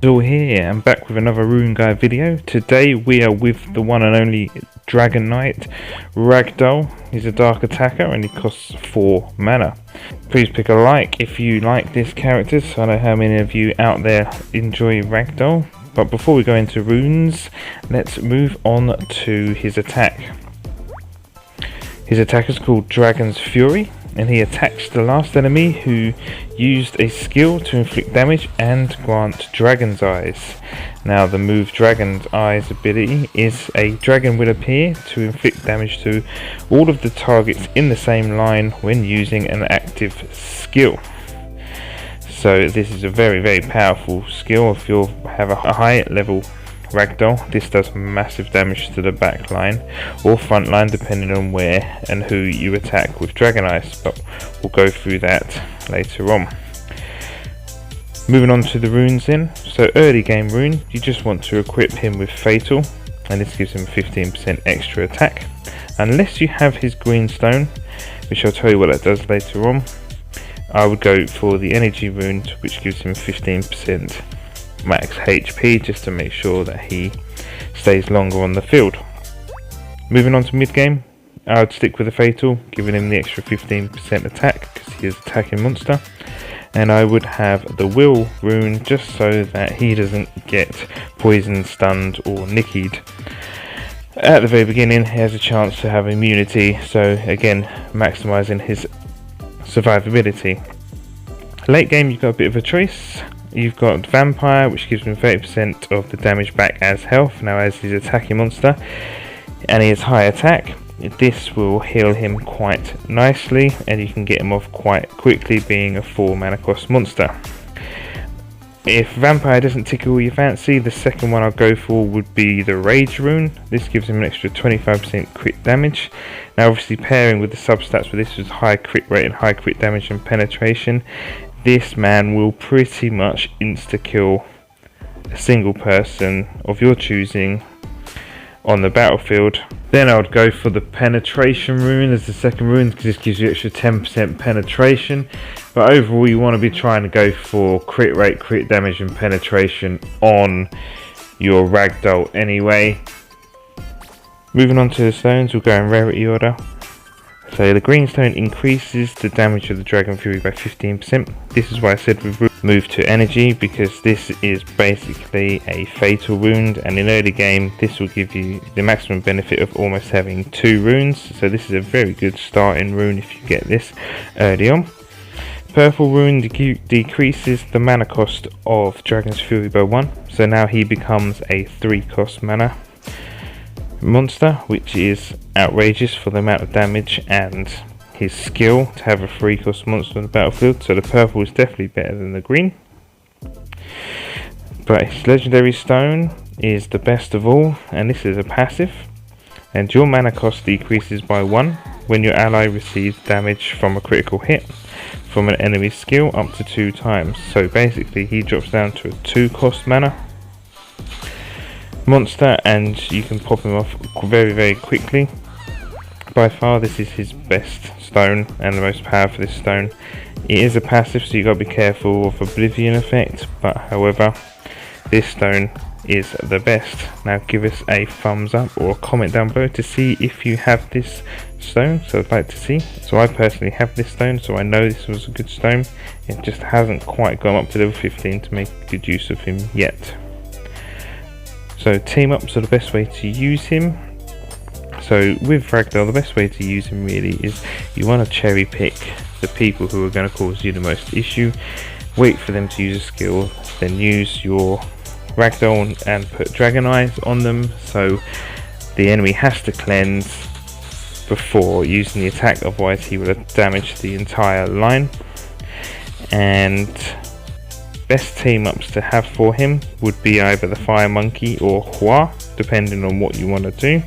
All here and back with another Rune Guy video. Today we are with the one and only Dragon Knight Ragdoll. He's a dark attacker and he costs 4 mana. Please pick a like if you like this character, so I know how many of you out there enjoy Ragdoll. But before we go into runes, let's move on to his attack. His attack is called Dragon's Fury, and he attacks the last enemy who used a skill to inflict damage and grant Dragon's Eyes. Now the move Dragon's Eyes ability is a dragon will appear to inflict damage to all of the targets in the same line when using an active skill. So this is a very powerful skill. If you have a high level Ragdoll, this does massive damage to the back line or front line depending on where and who you attack with Dragon Eyes, but we'll go through that later on. Moving on to the runes then. So early game rune, you just want to equip him with Fatal, and this gives him 15% extra attack. Unless you have his green stone, which I'll tell you what that does later on, I would go for the energy rune, which gives him 15% max HP, just to make sure that he stays longer on the field. Moving on to mid game, I would stick with the Fatal, giving him the extra 15% attack because he is attacking monster, and I would have the Will rune just so that he doesn't get poisoned, stunned or nickied. At the very beginning he has a chance to have immunity, so again maximizing his survivability. Late game you've got a bit of a choice. You've got Vampire, which gives him 30% of the damage back as health. Now as he's attacking monster and he has high attack, this will heal him quite nicely and you can get him off quite quickly, being a 4 mana cost monster. If Vampire doesn't tickle your fancy, the second one I'll go for would be the Rage rune. This gives him an extra 25% crit damage. Now obviously pairing with the substats for this is high crit rate and high crit damage and penetration, this man will pretty much insta-kill a single person of your choosing on the battlefield. Then I would go for the penetration rune as the second rune because this gives you extra 10% penetration. But overall you want to be trying to go for crit rate, crit damage and penetration on your Ragdoll anyway. Moving on to the stones, we'll go in rarity order. So the green stone increases the damage of the Dragon Fury by 15%. This is why I said we move to energy, because this is basically a fatal wound, and in early game this will give you the maximum benefit of almost having 2 runes. So this is a very good starting rune if you get this early on. Purple rune decreases the mana cost of Dragon's Fury by 1, so now he becomes a 3 cost mana monster, which is outrageous for the amount of damage and his skill to have a 3 cost monster on the battlefield. So the purple is definitely better than the green, but his legendary stone is the best of all, and this is a passive, and your mana cost decreases by 1 when your ally receives damage from a critical hit from an enemy skill up to 2 times. So basically he drops down to a 2 cost mana monster and you can pop him off very quickly. By far this is his best stone and the most powerful this stone. It is a passive, so you got to be careful of Oblivion effect, but however this stone is the best. Now give us a thumbs up or a comment down below to see if you have this stone, so I'd like to see. So I personally have this stone, so I know this was a good stone. It just hasn't quite gone up to level 15 to make good use of him yet. So team ups are the best way to use him. So with Ragdoll, the best way to use him really is you want to cherry pick the people who are going to cause you the most issue. Wait for them to use a skill, then use your Ragdoll and put Dragon Eyes on them, so the enemy has to cleanse before using the attack, otherwise he will damage the entire line. And best team ups to have for him would be either the Fire Monkey or Hua, depending on what you want to do.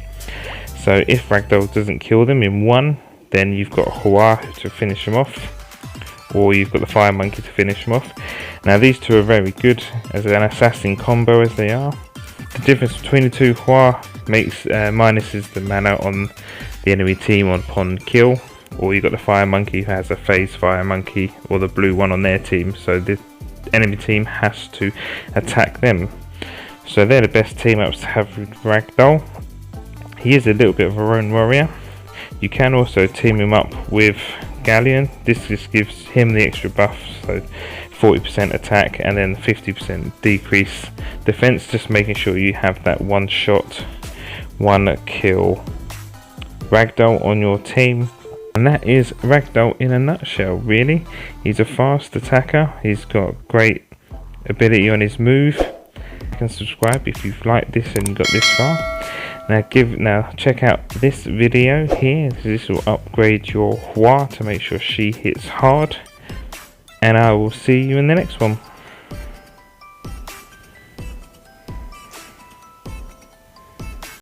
So if Ragdoll doesn't kill them in one, then you've got Hua to finish him off, or you've got the Fire Monkey to finish him off. Now these two are very good as an assassin combo as they are. The difference between the two, Hua makes minuses the mana on the enemy team upon kill, or you've got the Fire Monkey who has a phase Fire Monkey or the blue one on their team, so enemy team has to attack them. So they're the best team ups to have with Ragdoll. He is a little bit of a roam warrior. You can also team him up with Galleon. This just gives him the extra buff, so 40% attack and then 50% decrease defense, just making sure you have that one shot, one kill Ragdoll on your team. And that is Ragdoll in a nutshell, really. He's a fast attacker, he's got great ability on his move. You can subscribe if you've liked this and got this far. Now check out this video here. This will upgrade your Hua to make sure she hits hard. And I will see you in the next one.